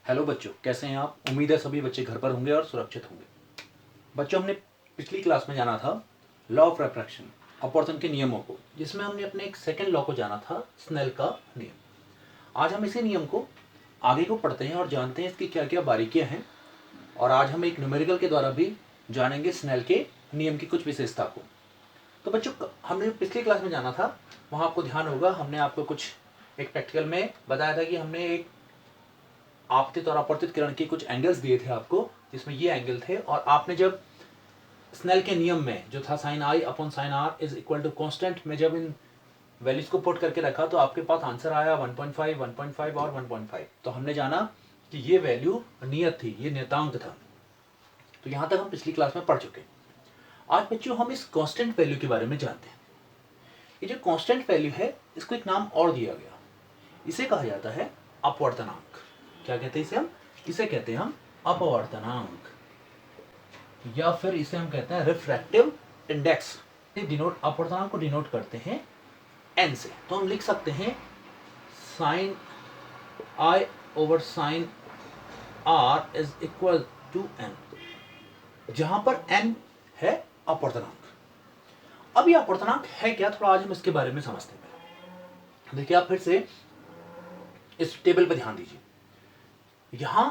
Hello बच्चों, कैसे हैं आप। उम्मीद है सभी बच्चे घर पर होंगे और सुरक्षित होंगे। बच्चों, हमने पिछली क्लास में जाना था लॉ ऑफ रिफ्रैक्शन, अपवर्तन के नियमों को, जिसमें हमने अपने एक सेकंड लॉ को जाना था, स्नेल का नियम। आज हम इसी नियम को आगे को पढ़ते हैं और जानते हैं इसकी क्या क्या बारीकियां हैं। और आज हम एक न्यूमेरिकल के द्वारा भी जानेंगे स्नेल के नियम की कुछ विशेषता को। तो बच्चों, हमने पिछली क्लास में जाना था, वहाँ आपको ध्यान होगा हमने आपको कुछ एक प्रैक्टिकल में बताया था कि हमने एक आपतित और अपवर्तित किरण के कुछ एंगल्स दिए थे आपको, जिसमें ये एंगल थे। और आपने जब स्नेल के नियम में जो था sine I upon sine R is equal to constant में जब इन वैल्यूज को पुट करके रखा तो आपके पास आंसर आया 1.5, 1.5 और 1.5। तो हमने जाना कि ये वैल्यू नियत थी, ये नियतांक था। तो यहां तक हम पिछली क्लास में पढ़ चुके। आज बच्चों हम इस कांस्टेंट वैल्यू के बारे में जानते हैं। ये जो कांस्टेंट वैल्यू है, इसको एक नाम और दिया गया, इसे कहा जाता है अपवर्तनांक। क्या कहते हैं इसे? इसे कहते हैं हम अपवर्तनांक, या फिर इसे हम कहते हैं रिफ्रैक्टिव इंडेक्स। डिनोट अपवर्तनांक को डिनोट करते हैं n से। तो हम लिख सकते हैं sine i over sine r is equal to n, जहां पर n है अपवर्तनांक। अब ये अपवर्तनांक है क्या, थोड़ा आज हम इसके बारे में समझते हैं। देखिए, आप फिर से इस टेबल पर ध्यान दीजिए। यहां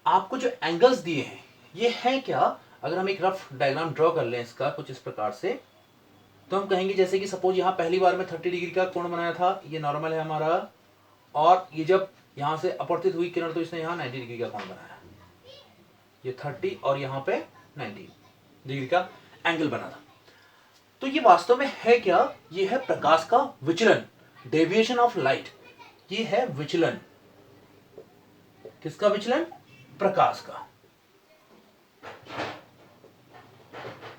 आपको जो एंगल्स दिए हैं ये है क्या। अगर हम एक रफ डायग्राम ड्रॉ कर लें इसका कुछ इस प्रकार से, तो हम कहेंगे जैसे कि सपोज यहां पहली बार में 30 डिग्री का कोण बनाया था, ये नॉर्मल है हमारा। और ये जब यहां से अपवर्तित हुई किरण तो इसने यहां 90 डिग्री का कोण बनाया, ये 30 और यहां पे 90 डिग्री का एंगल बना था। तो ये वास्तव में है क्या, ये है प्रकाश का विचलन, डेविएशन ऑफ लाइट। ये है विचलन, किसका विचलन? प्रकाश का।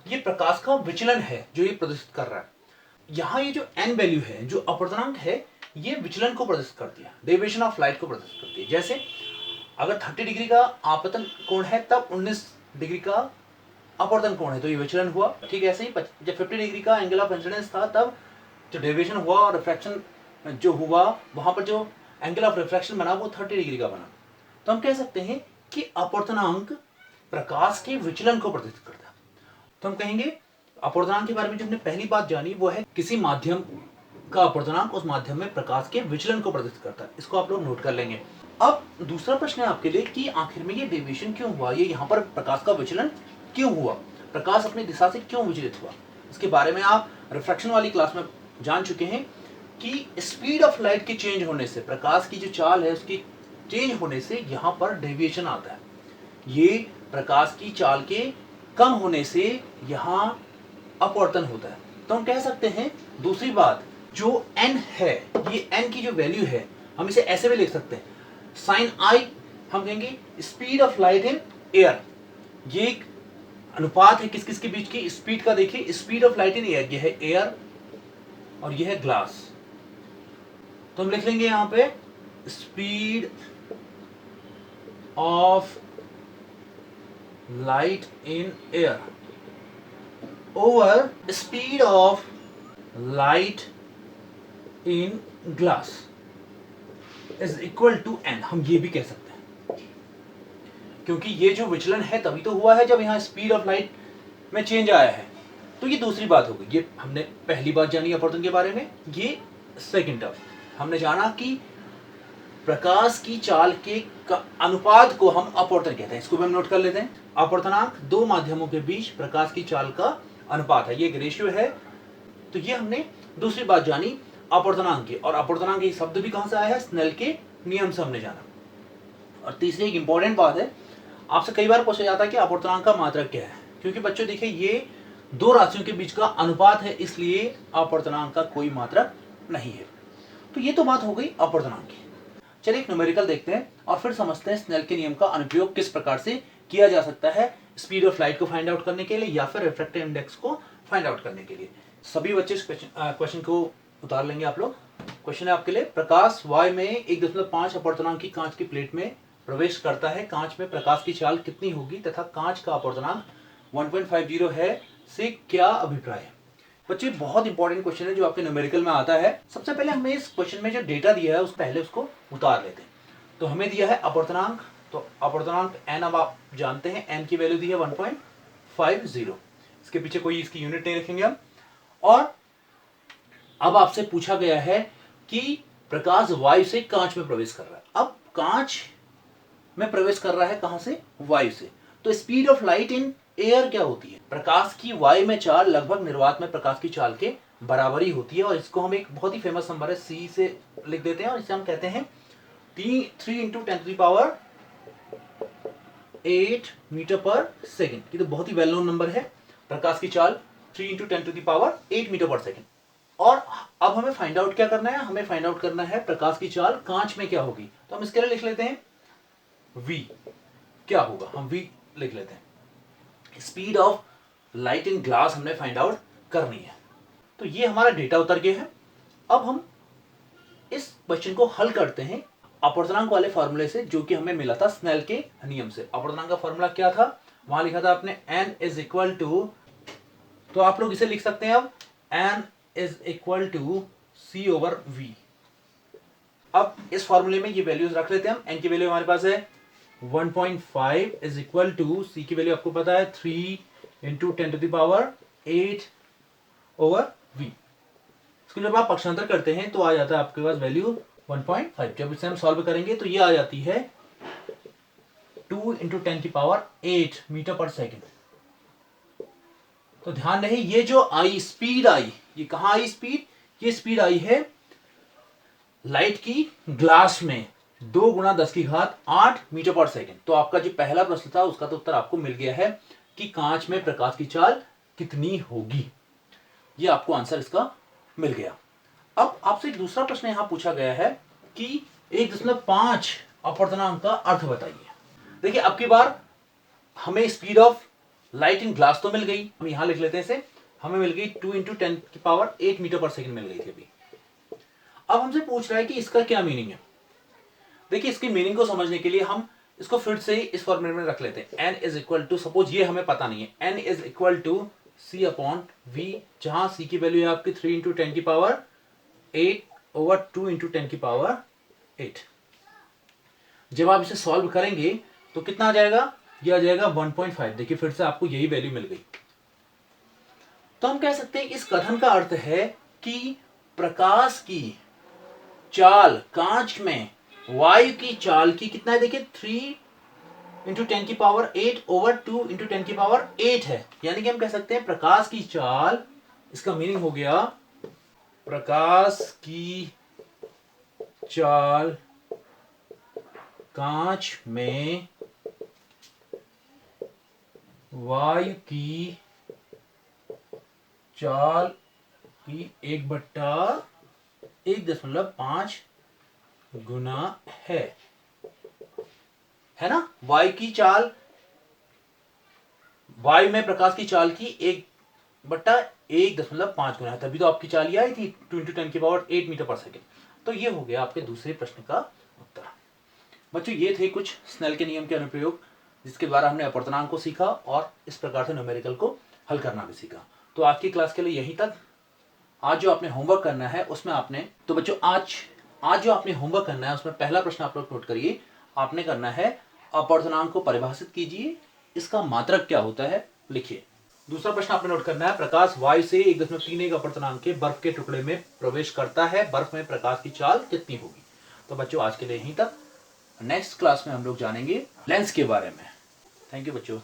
ये प्रकाश का विचलन है जो ये प्रदर्शित कर रहा है। यहां ये जो n वैल्यू है, जो अपवर्तनांक है, ये विचलन को प्रदर्शित करती है, डेविएशन ऑफ लाइट को प्रदर्शित करती है। जैसे अगर 30 डिग्री का आपतन कोण है तब 19 डिग्री का अपवर्तन कोण है, तो ये विचलन हुआ। ठीक ऐसे ही जब 50 डिग्री का एंगल ऑफ इंसिडेंस था तब जो डेविएशन हुआ और रिफ्रैक्शन जो हुआ, वहां पर जो एंगल ऑफ रिफ्रैक्शन बना वो 30 डिग्री का बना। तो हम कह सकते हैं कि अपवर्तनांक प्रकाश के विचलन को प्रदर्शित करता है। तो हम कहेंगे अपवर्तनांक के बारे में जो हमने पहली बात जानी वो है किसी माध्यम का अपवर्तनांक उस माध्यम में प्रकाश के विचलन को प्रदर्शित करता है। इसको आप लोग नोट कर लेंगे। अब दूसरा प्रश्न है आपके लिए कि आखिर में ये डेविएशन क्यों हुआ, ये यहाँ पर प्रकाश का विचलन क्यों हुआ, प्रकाश अपनी दिशा से क्यों विचलित हुआ। इसके बारे में आप रिफ्रैक्शन वाली क्लास में जान चुके हैं कि स्पीड ऑफ लाइट के चेंज होने से, प्रकाश की जो चाल है उसकी चेंज होने से यहाँ पर डेविएशन आता है। ये प्रकाश की चाल के कम होने से यहाँ अपवर्तन होता है। तो हम कह सकते हैं दूसरी बात, जो n है, ये n की जो वैल्यू है, हम इसे ऐसे भी लिख सकते हैं साइन i, हम कहेंगे speed of light in air. ये एक अनुपात है किस किस के बीच की, स्पीड का। देखिए speed of light in air, ये है एयर और ये है ग्लास। तो हम लिख लेंगे यहां पे speed of light in air over speed of light in glass is equal to n। हम ये भी कह सकते हैं क्योंकि ये जो विचलन है तभी तो हुआ है जब यहां स्पीड ऑफ लाइट में चेंज आया है। तो ये दूसरी बात हो गई। ये हमने पहली बात जानी अपवर्तन के बारे में। ये सेकंड टर्म हमने जाना कि प्रकाश की चाल के अनुपात को हम अपवर्तन कहते हैं। इसको भी हम नोट कर लेते हैं। अपवर्तनांक दो माध्यमों के बीच प्रकाश की चाल का अनुपात है, ये एक रेशियो है। तो ये हमने दूसरी बात जानी अपवर्तनांक की। और अपवर्तनांक ये शब्द भी कहां से आया है? स्नेल के नियम से हमने जाना। और तीसरी एक इंपॉर्टेंट बात है, आपसे कई बार पूछा जाता है कि अपवर्तनांक का मात्रक क्या है। क्योंकि बच्चों देखिए ये दो राशियों के बीच का अनुपात है, इसलिए अपवर्तनांक का कोई मात्रक नहीं है। तो ये तो बात हो गई अपवर्तनांक की। चलिए एक न्यूमेरिकल देखते हैं और फिर समझते हैं स्नेल के नियम का अनुप्रयोग किस प्रकार से किया जा सकता है स्पीड ऑफ लाइट को फाइंड आउट करने के लिए या फिर रिफ्रैक्टिव इंडेक्स को फाइंड आउट करने के लिए। सभी बच्चे इस क्वेश्चन को उतार लेंगे आप लोग। क्वेश्चन है आपके लिए, प्रकाश y में 1.5 अपवर्तनांक की कांच की प्लेट में प्रवेश करता है। कांच में प्रकाश की चाल कितनी होगी तथा कांच का अपवर्तनांक 1.50 है से क्या अभिप्राय है। बच्चे बहुत इंपॉर्टेंट क्वेश्चन है जो आपके न्यूमेरिकल में आता है। सबसे पहले हमें इस क्वेश्चन में जो डेटा दिया है उस पहले उसको उतार लेते हैं। तो हमें दिया है अपवर्तनांक तो अपवर्तनांक n अब आप जानते हैं, n की वैल्यू दी है 1.50। इसके पीछे कोई इसकी यूनिट नहीं रखेंगे हम। और अब आपसे पूछा गया है कि प्रकाश वायु से कांच में प्रवेश कर रहा है। अब कांच में प्रवेश कर रहा है कहां से? वायु से। तो speed of light in air क्या होती है? प्रकाश की वायु में चाल लगभग निर्वात में प्रकाश की चाल के बराबर ही होती है। और इसको हम एक बहुत ही फेमस नंबर है c से लिख देते हैं, और इसे हम कहते हैं 3 × 10⁸ मीटर पर सेकेंड। ये तो बहुत ही वेल नोन नंबर है। प्रकाश की चाल 3 × 10⁸ मीटर पर सेकेंड। और अब हमें फाइंड आउट क्या करना है? हमें फाइंड आउट करना है प्रकाश की चाल कांच में क्या होगी। तो हम इसके लिए लिख लेते हैं v। क्या होगा? हम v लिख लेते हैं। Speed of light in glass हमने फाइंड आउट करनी है। तो ये हमारा डेटा उतर गया है। अब हम इस क्वेश्चन को हल करते हैं अपवर्तनांक वाले फॉर्मूले से, जो कि हमें मिला था स्नेल के नियम से। अपवर्तनांक का फॉर्मूला क्या था? वहां लिखा था आपने n इज इक्वल टू, तो आप लोग इसे लिख सकते हैं अब n is equal to c over v। अब इस फॉर्मूले में ये वैल्यूज रख लेते हैं हम। n की वैल्यू हमारे पास है 1.5 इज इक्वल टू, c की वैल्यू आपको पता है 3 × 10⁸ ओवर v। इसको जब आप पक्षांतर करते हैं तो आ जाता है आपके पास वैल्यू 1.5। जब इसे हम सॉल्व करेंगे तो ये आ जाती है 2 × 10⁸ मीटर पर सेकेंड। तो ध्यान रहे, ये जो आई स्पीड आई, ये कहां आई स्पीड? ये स्पीड आई है लाइट की ग्लास में 2 × 10⁸ मीटर पर सेकेंड। तो आपका जो पहला प्रश्न था उसका तो उत्तर आपको मिल गया है कि कांच में प्रकाश की चाल कितनी होगी। ये आपको आंसर इसका मिल गया। अब आपसे एक दूसरा प्रश्न यहां पूछा गया है कि 1.5 अपवर्तनांक का अर्थ बताइए। देखिए, अब की बार हमें speed of light in glass तो मिल गई, हम यहां लिख लेते हैं इसे, हमें मिल गई 2 × 10⁸ मीटर पर सेकेंड मिल गई थी अभी। अब हमसे पूछ रहा है कि इसका क्या मीनिंग है। देखिए, इसकी मीनिंग को समझने के लिए हम इसको फिर से ही इस फॉर्मूले में रख लेते हैं। n is equal to, suppose ये हमें पता नहीं है, n is equal to c upon v, जहां c की वैल्यू है आपकी 3 × 10⁸ ओवर 2 × 10⁸। जब आप इसे सॉल्व करेंगे तो कितना आ जाएगा? ये आ जाएगा 1.5। देखिए, फिर से आपको यही वैल्यू मिल गई। तो हम कह सकते हैं इस कथन का अर्थ है कि प्रकाश की चाल कांच में वायु की चाल की कितना है? देखिए 3 × 10⁸ ओवर 2 × 10⁸ है। यानी कि हम कह सकते हैं प्रकाश की चाल, इसका मीनिंग हो गया प्रकाश की चाल कांच में वायु की चाल की 1/1.5 गुना है ना? वायु की चाल, वायु में प्रकाश की चाल की 1/1.5 गुना है, तभी तो आपकी चाल ये आई थी 2 × 10⁸ मीटर पर सेकेंड। तो ये हो गया आपके दूसरे प्रश्न का उत्तर। बच्चों, ये थे कुछ स्नेल के नियम के अनुप्रयोग, जिसके द्वारा हमने अपवर्तनांक को सीखा और इस प्रकार से न्यूमेरिकल को हल करना भी सीखा। तो आज की क्लास के लिए यहीं तक। आज जो आपने होमवर्क करना है उसमें आपने, तो बच्चों आज जो आपने होमवर्क करना है उसमें पहला प्रश्न आप लोग नोट करिए। आपने करना है अपवर्तनांक को परिभाषित कीजिए, इसका मात्रक क्या होता है लिखिए। दूसरा प्रश्न आपने नोट करना है, प्रकाश वायु से 1.31 अपवर्तनांक के बर्फ के टुकड़े में प्रवेश करता है, बर्फ में प्रकाश की चाल कितनी होगी। तो बच्चों, आज के लिए यहीं तक। नेक्स्ट क्लास में हम लोग जानेंगे लेंस के बारे में। थैंक यू बच्चों।